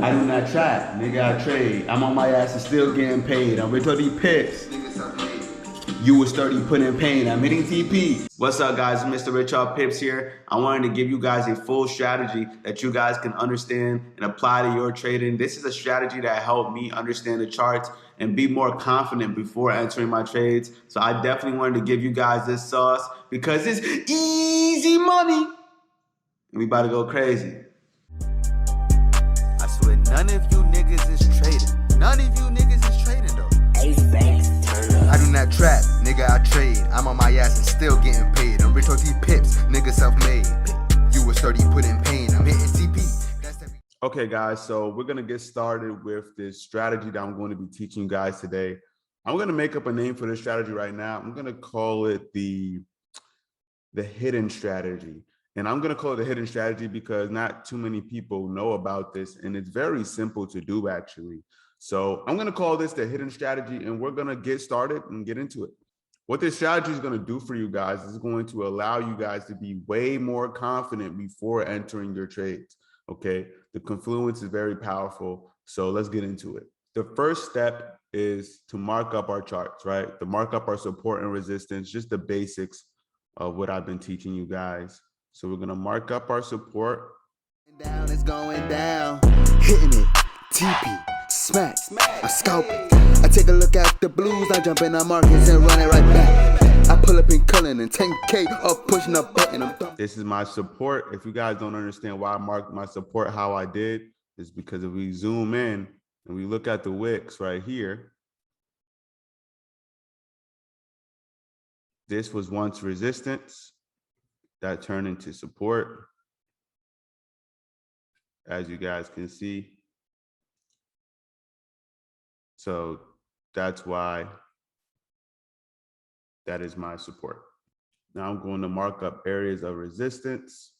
I do not trap, nigga, I trade. I'm on my ass and still getting paid. I'm rich on these pips. You was sturdy putting pain. I'm hitting TP. What's up, guys? Mr. Richard Pips here. I wanted to give you guys a full strategy that you guys can understand and apply to your trading. This is a strategy that helped me understand the charts and be more confident before entering my trades. So I definitely wanted to give you guys this sauce because it's easy money. And we about to go crazy. I swear none of you niggas is trading. None of you niggas is trading though. I do not trap, nigga, I trade. I'm on my ass and still getting paid. I'm rich on these pips, nigga self-made. You was 30 put in pain. I'm hitting TP. Okay, guys, so we're going to get started with this strategy that I'm going to be teaching you guys today. I'm going to make up a name for this strategy right now. I'm going to call it the hidden strategy. And I'm going to call it the hidden strategy because not too many people know about this, and it's very simple to do, actually. So I'm going to call this the hidden strategy, and we're going to get started and get into it. What this strategy is going to do for you guys is going to allow you guys to be way more confident before entering your trades. Okay, the confluence is very powerful. So let's get into it. The first step is to mark up our charts, right? To mark up our support and resistance, just the basics of what I've been teaching you guys. So we're going to mark up our support. Down, it's going down. Hitting it. TP. Smack. I scalp it. I take a look at the blues. I jump in the markets and run it right back. I pull up in Cullen and 10K off pushing a button. This is my support. If you guys don't understand why I marked my support how I did, it's because if we zoom in and we look at the wicks right here, this was once resistance that turned into support, as you guys can see. So that's why that is my support. Now I'm going to mark up areas of resistance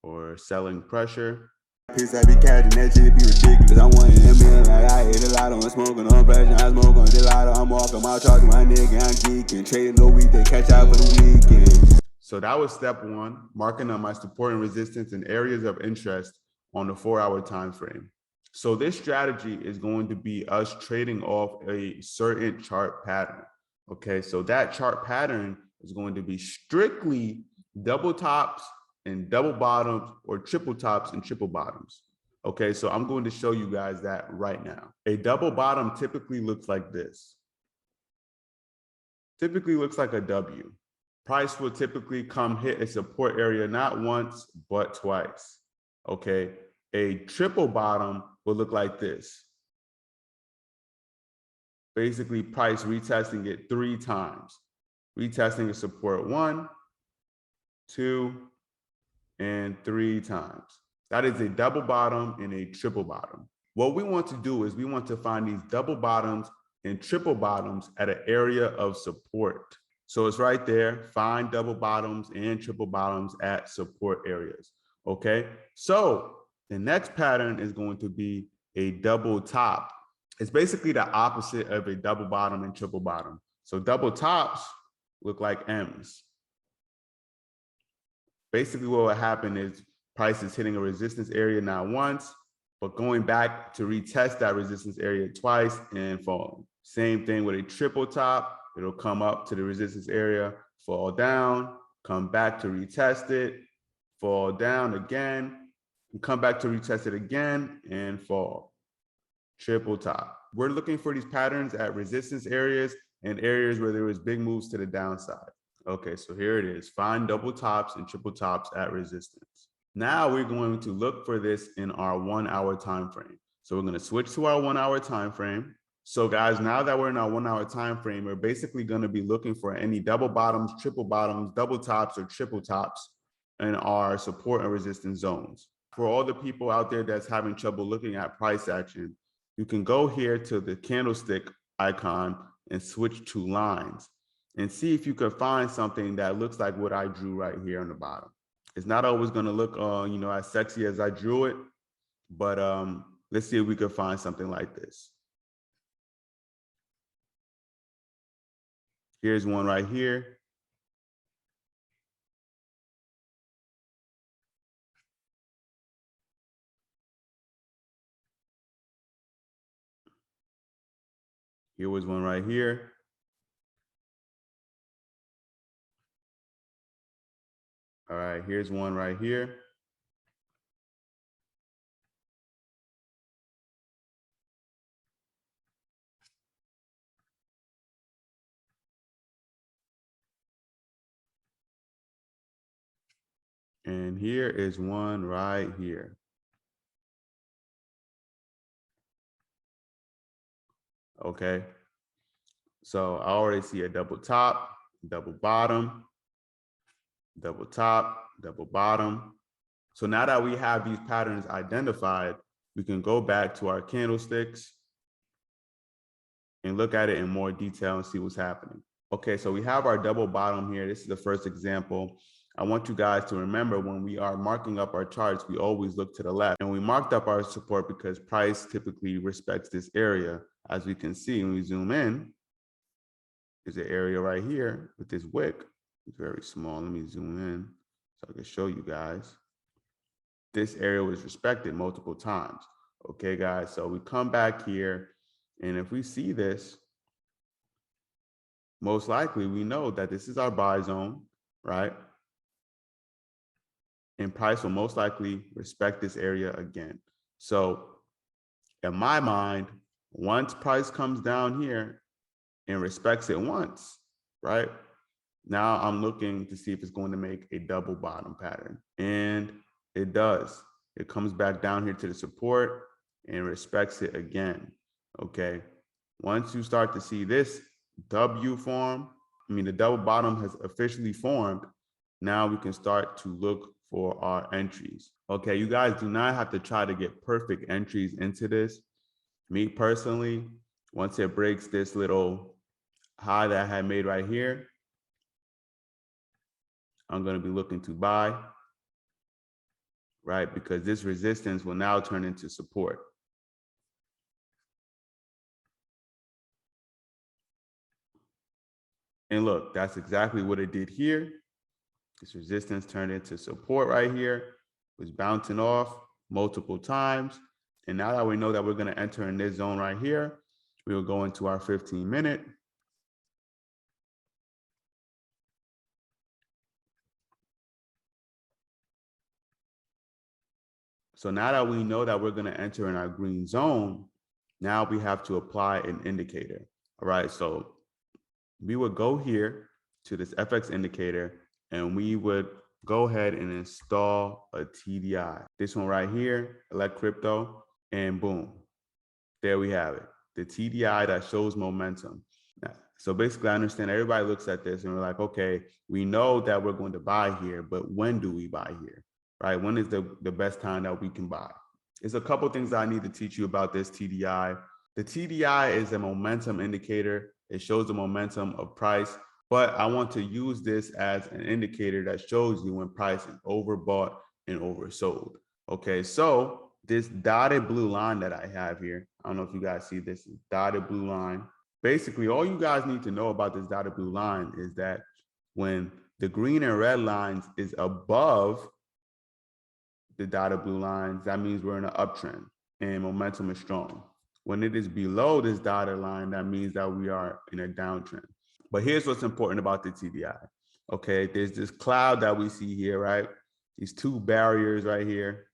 or selling pressure. Piss, I be catching that shit, be ridiculous. I'm one in a million, like I hit a lot on smoking on pressure. I smoke on gelato. I'm walking my charge, my nigga, I'm geeking. Trading no week, they catch out for the weekend. So that was step one, marking up my support and resistance and areas of interest on the 4-hour time frame. So this strategy is going to be us trading off a certain chart pattern. Okay, so that chart pattern is going to be strictly double tops and double bottoms, or triple tops and triple bottoms. Okay, so I'm going to show you guys that right now. A double bottom typically looks like this. Typically looks like a W. Price will typically come hit a support area not once, but twice. Okay, a triple bottom will look like this. Basically, price retesting it 3 times. Retesting a support 1, 2, and 3 times. That is a double bottom and a triple bottom. What we want to do is we want to find these double bottoms and triple bottoms at an area of support. So it's right there, find double bottoms and triple bottoms at support areas, okay? So the next pattern is going to be a double top. It's basically the opposite of a double bottom and triple bottom. So double tops look like M's. Basically what will happen is price is hitting a resistance area not once, but going back to retest that resistance area twice and falling. Same thing with a triple top. It'll come up to the resistance area, fall down, come back to retest it, fall down again, and come back to retest it again and fall. Triple top. We're looking for these patterns at resistance areas and areas where there was big moves to the downside. Okay, so here it is. Find double tops and triple tops at resistance. Now we're going to look for this in our 1-hour time frame. So we're going to switch to our 1-hour time frame. So guys, now that we're in our 1-hour time frame, we're basically going to be looking for any double bottoms, triple bottoms, double tops, or triple tops in our support and resistance zones. For all the people out there that's having trouble looking at price action, you can go here to the candlestick icon and switch to lines and see if you can find something that looks like what I drew right here on the bottom. It's not always going to look, as sexy as I drew it, but let's see if we can find something like this. Here's one right here. Here was one right here. All right, here's one right here. And here is one right here. Okay. So I already see a double top, double bottom, double top, double bottom. So now that we have these patterns identified, we can go back to our candlesticks and look at it in more detail and see what's happening. Okay, so we have our double bottom here. This is the first example. I want you guys to remember when we are marking up our charts, we always look to the left. And we marked up our support because price typically respects this area. As we can see, when we zoom in, there's an area right here with this wick. It's very small. Let me zoom in so I can show you guys. This area was respected multiple times. Okay, guys, so we come back here, and if we see this, most likely we know that this is our buy zone, right? And price will most likely respect this area again. So in my mind, once price comes down here and respects it once, right? Now I'm looking to see if it's going to make a double bottom pattern. And it does. It comes back down here to the support and respects it again. Okay. Once you start to see this W form, the double bottom has officially formed. Now we can start to look for our entries. Okay, you guys do not have to try to get perfect entries into this. Me personally, once it breaks this little high that I had made right here, I'm going to be looking to buy, right? Because this resistance will now turn into support. And look, that's exactly what it did here. This resistance turned into support right here, was bouncing off multiple times. And now that we know that we're going to enter in this zone right here, we will go into our 15-minute. So now that we know that we're going to enter in our green zone, now we have to apply an indicator. All right, so we would go here to this FX indicator and we would go ahead and install a TDI. This one right here, Elect Crypto, and boom, there we have it. The TDI that shows momentum. So basically I understand everybody looks at this and we're like, okay, we know that we're going to buy here, but when do we buy here, right? When is the best time that we can buy? There's a couple things that I need to teach you about this TDI. The TDI is a momentum indicator. It shows the momentum of price, but I want to use this as an indicator that shows you when price is overbought and oversold. Okay, so this dotted blue line that I have here, I don't know if you guys see this dotted blue line. Basically, all you guys need to know about this dotted blue line is that when the green and red lines is above the dotted blue lines, that means we're in an uptrend and momentum is strong. When it is below this dotted line, that means that we are in a downtrend. But here's what's important about the TDI. Okay, there's this cloud that we see here, right? These two barriers right here,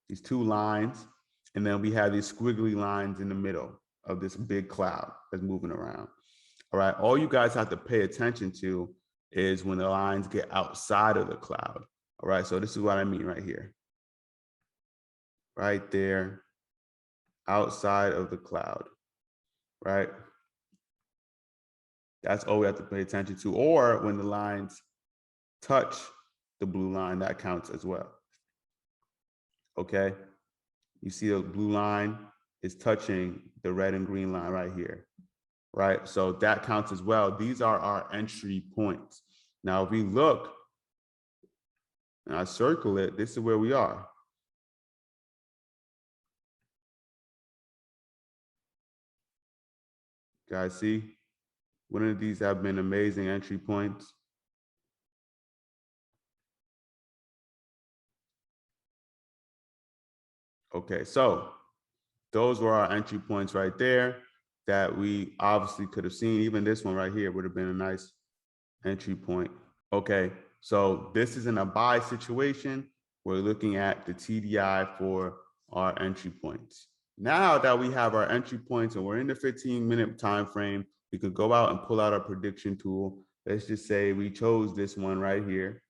these two lines, and then we have these squiggly lines in the middle of this big cloud that's moving around. All right, all you guys have to pay attention to is when the lines get outside of the cloud. All right, so this is what I mean right here. Right there, outside of the cloud, right? That's all we have to pay attention to. Or when the lines touch the blue line, that counts as well. Okay, you see the blue line is touching the red and green line right here, right? So that counts as well. These are our entry points. Now, if we look and I circle it, this is where we are. Guys, see, one of these have been amazing entry points. Okay, so those were our entry points right there. that we obviously could have seen. Even this one right here would have been a nice entry point. Okay, so this is in a buy situation. We're looking at the TDI for our entry points. Now that we have our entry points and we're in the 15-minute time frame, we could go out and pull out our prediction tool. Let's just say we chose this one right here,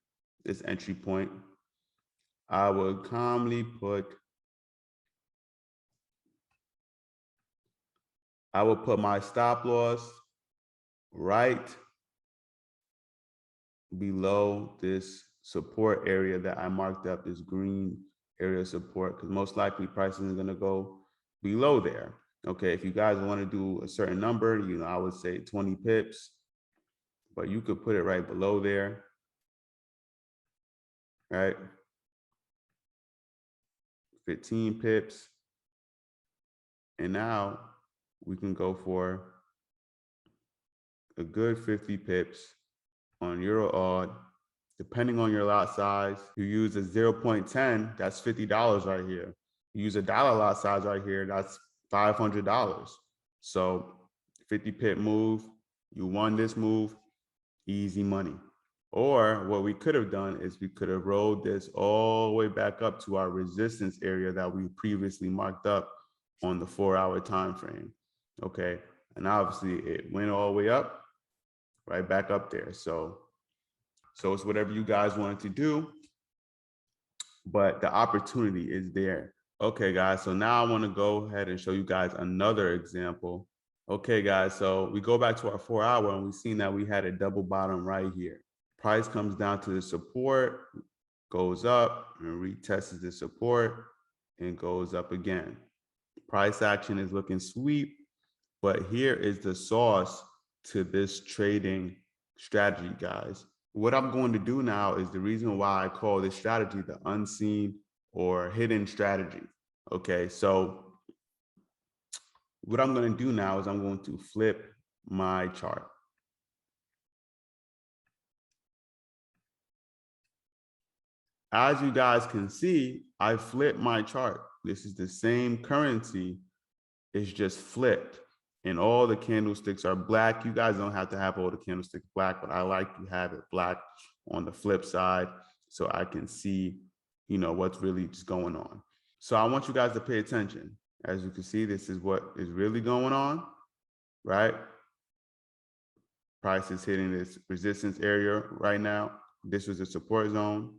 this entry point. I would calmly put my stop loss right below this support area that I marked up, this green area of support, because most likely pricing is going to go below there. Okay, if you guys want to do a certain number, I would say 20 pips, but you could put it right below there, right? 15 pips. And now we can go for a good 50 pips on Euro odd. Depending on your lot size, you use a 0.10, that's $50 right here. You use a dollar lot size right here, that's $500. So 50 pip move, you won this move, easy money. Or what we could have done is we could have rolled this all the way back up to our resistance area that we previously marked up on the 4-hour time frame. Okay, and obviously it went all the way up, right back up there. So it's whatever you guys wanted to do, but the opportunity is there. Okay, guys, so now I want to go ahead and show you guys another example. Okay, guys, so we go back to our 4-hour and we've seen that we had a double bottom right here. Price comes down to the support, goes up and retests the support and goes up again. Price action is looking sweet, but here is the sauce to this trading strategy, guys. What I'm going to do now is the reason why I call this strategy the unseen or hidden strategy. Okay, so what I'm going to do now is I'm going to flip my chart. As you guys can see, I flipped my chart. This is the same currency, it's just flipped. And all the candlesticks are black. You guys don't have to have all the candlesticks black, but I like to have it black on the flip side so I can see, what's really just going on. So I want you guys to pay attention. As you can see, this is what is really going on, right? Price is hitting this resistance area right now. This was a support zone.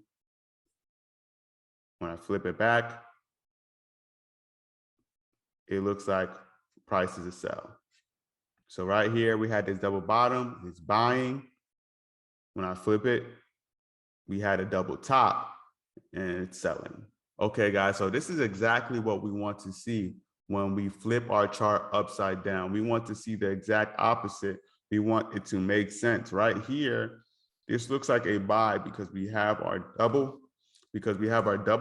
When I flip it back, it looks like price is a sell. So right here, we had this double bottom, it's buying. When I flip it, we had a double top and it's selling. Okay, guys, so this is exactly what we want to see when we flip our chart upside down. We want to see the exact opposite. We want it to make sense. Right here, this looks like a buy because we have our double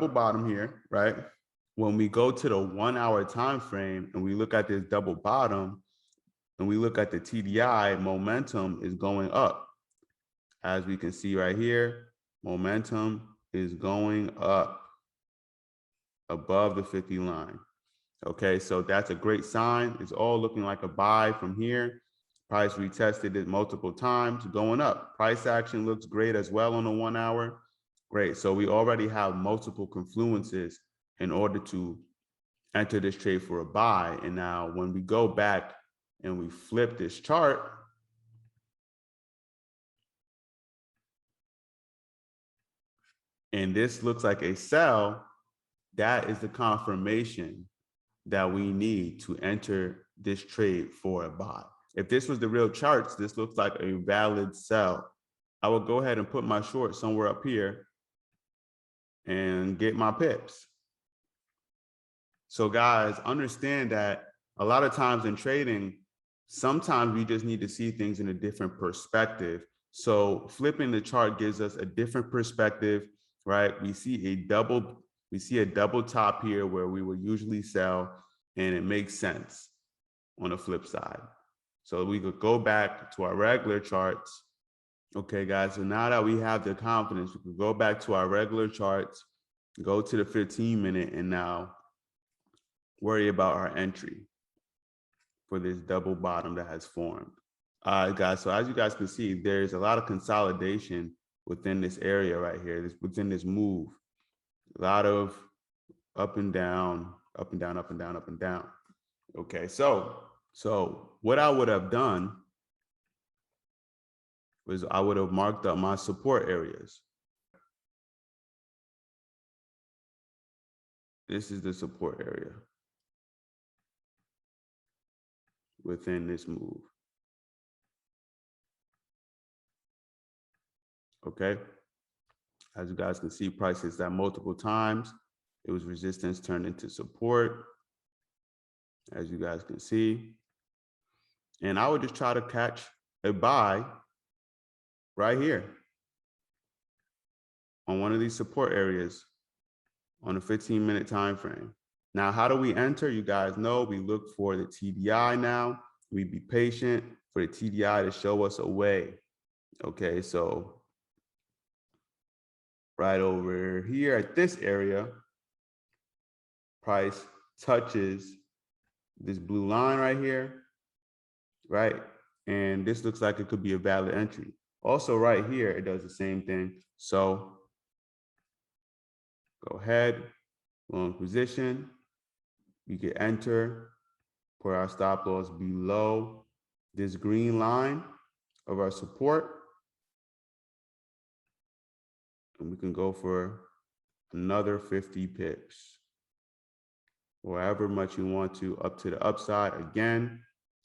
bottom here, right? When we go to the 1-hour time frame and we look at this double bottom and we look at the TDI, momentum is going up. As we can see right here, momentum is going up above the 50 line. Okay, so that's a great sign. It's all looking like a buy from here. Price retested it multiple times, going up. Price action looks great as well on the 1-hour. Great, so we already have multiple confluences in order to enter this trade for a buy. And now when we go back and we flip this chart, and this looks like a sell, that is the confirmation that we need to enter this trade for a buy. If this was the real charts, this looks like a valid sell. I will go ahead and put my short somewhere up here and get my pips. So guys, understand that a lot of times in trading, sometimes we just need to see things in a different perspective. So flipping the chart gives us a different perspective, right? We see a double top here where we would usually sell, and it makes sense on the flip side. So we could go back to our regular charts. Okay, guys, so now that we have the confidence, we could go back to our regular charts, go to the 15-minute, and now worry about our entry. for this double bottom that has formed. All right, guys, so as you guys can see, there's a lot of consolidation within this area right here, within this move. A lot of up and down, up and down, up and down, up and down. Okay, so what I would have done was I would have marked up my support areas. This is the support area within this move. Okay, as you guys can see, price hits that multiple times. It was resistance turned into support, as you guys can see. And I would just try to catch a buy right here on one of these support areas on a 15-minute time frame. Now, how do we enter? You guys know we look for the TDI now. We be patient for the TDI to show us a way. Okay, so right over here at this area, price touches this blue line right here, right? And this looks like it could be a valid entry. Also right here, it does the same thing. So go ahead, long position. We can enter, put our stop loss below this green line of our support. And we can go for another 50 pips, or however much you want to, up to the upside again,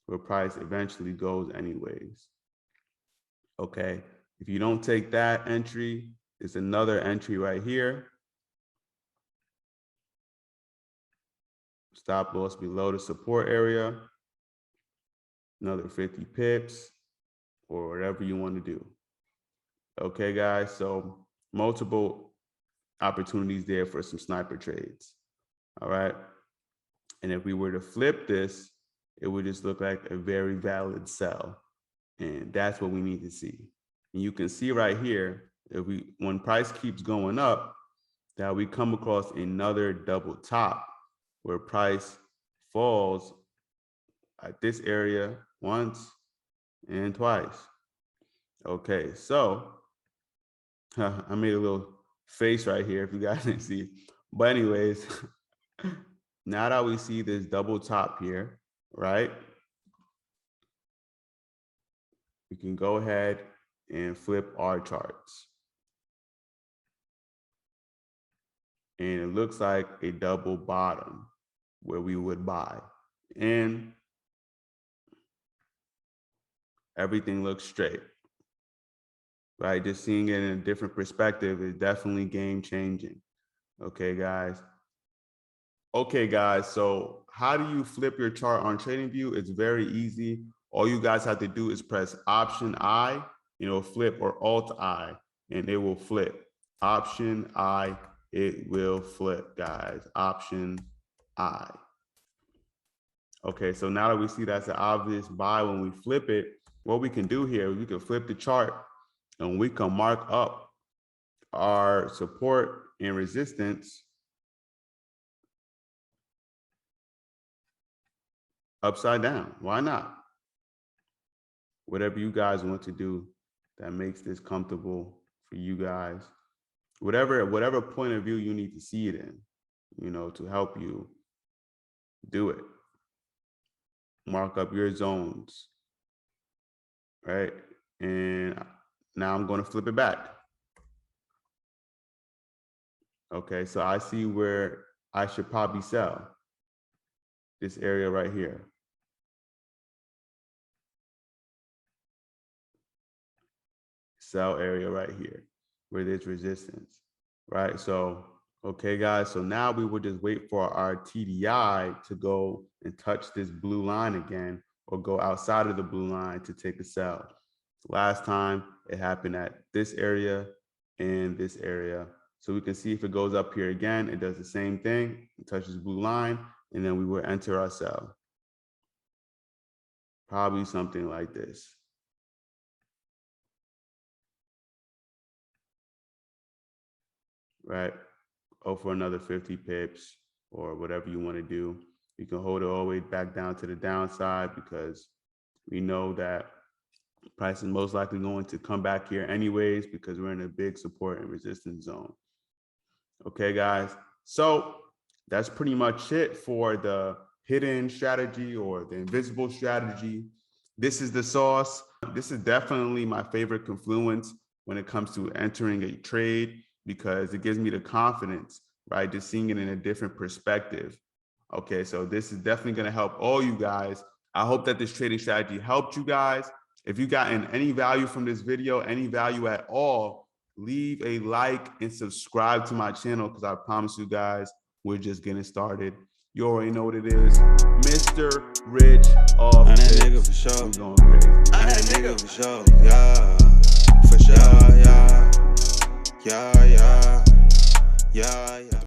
where price eventually goes anyways. Okay, if you don't take that entry, it's another entry right here. Stop loss below the support area, another 50 pips, or whatever you want to do. Okay, guys, so multiple opportunities there for some sniper trades. All right. And if we were to flip this, it would just look like a very valid sell. And that's what we need to see. And you can see right here, when price keeps going up, that we come across another double top where price falls at this area once and twice. Okay, so I made a little face right here if you guys didn't see it. But anyways, now that we see this double top here, right? We can go ahead and flip our charts. And it looks like a double bottom where we would buy. And everything looks straight, right? Just seeing it in a different perspective is definitely game changing. Okay, guys. Okay, guys, so how do you flip your chart on TradingView? It's very easy. All you guys have to do is press Option I, flip, or Alt I, and it will flip. Option I, it will flip, guys. Option I. Okay, so now that we see that's an obvious buy when we flip it, what we can do here, we can flip the chart and we can mark up our support and resistance upside down. Why not? Whatever you guys want to do that makes this comfortable for you guys. Whatever point of view you need to see it in, to help you do it. Mark up your zones, right? And now I'm going to flip it back. Okay, so I see where I should probably sell. This area right here. Sell area right here where there's resistance, right? So, okay, guys, so now we will just wait for our TDI to go and touch this blue line again, or go outside of the blue line to take a sell. Last time it happened at this area and this area. So we can see if it goes up here again, it does the same thing, it touches blue line, and then we will enter our sell. Probably something like this. Right? Go for another 50 pips or whatever you want to do. We can hold it all the way back down to the downside because we know that price is most likely going to come back here anyways because we're in a big support and resistance zone. Okay, guys. So that's pretty much it for the hidden strategy or the invisible strategy. This is the sauce. This is definitely my favorite confluence when it comes to entering a trade because it gives me the confidence, right? Just seeing it in a different perspective. Okay, so this is definitely going to help all you guys. I hope that this trading strategy helped you guys. If you gotten any value from this video, any value at all, leave a like and subscribe to my channel because I promise you guys, we're just getting started. You already know what it is. Mr. Rich off I'm that tips. nigga for sure. We going crazy. I'm that nigga for sure. Yeah, for sure. Yeah, yeah, yeah, yeah, yeah.